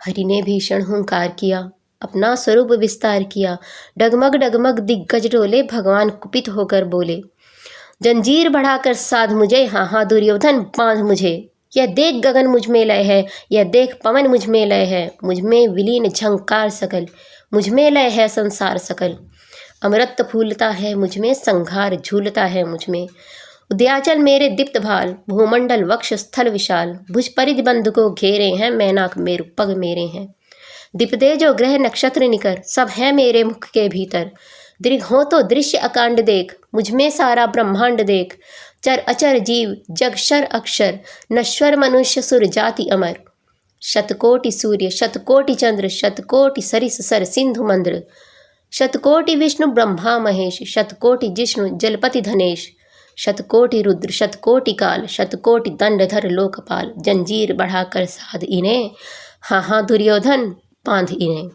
हरि ने भीषण हुंकार किया, अपना स्वरूप विस्तार किया। डगमग डगमग दिग्गज डोले, भगवान कुपित होकर बोले, जंजीर बढ़ाकर साध मुझे, हाँ हाँ दुर्योधन बांध मुझे। यह देख गगन मुझ में लय है, यह देख पवन मुझ में लय है, मुझ में विलीन झंकार सकल, मुझ में लय है संसार सकल। अमृत फूलता है मुझ में, संघार झूलता है मुझ में। उदयाचल मेरे दीप्त भाल, भूमंडल वक्ष स्थल विशाल। भुज परिधि बंधु को घेरे हैं, मैनाक मेरु पग मेरे हैं। दीपदे जो ग्रह नक्षत्र निकर, सब है मेरे मुख के भीतर। दृढ़ हो तो दृश्य अकांड देख, मुझ में सारा ब्रह्मांड देख। चर अचर जीव जग शर अक्षर, नश्वर मनुष्य सुर जाति अमर। शतकोटि सूर्य शतकोटि चंद्र, शतकोटि सरिस सर सिंधु मंद्र। शतकोटि विष्णु ब्रह्मा महेश, शतकोटि जिष्णु जलपति धनेश। शतकोटि रुद्र शतकोटि काल, शतकोटि दंडधर लोकपाल। जंजीर बढ़ाकर साध इन्हें, हाँ हाँ दुर्योधन बांध इन्हें।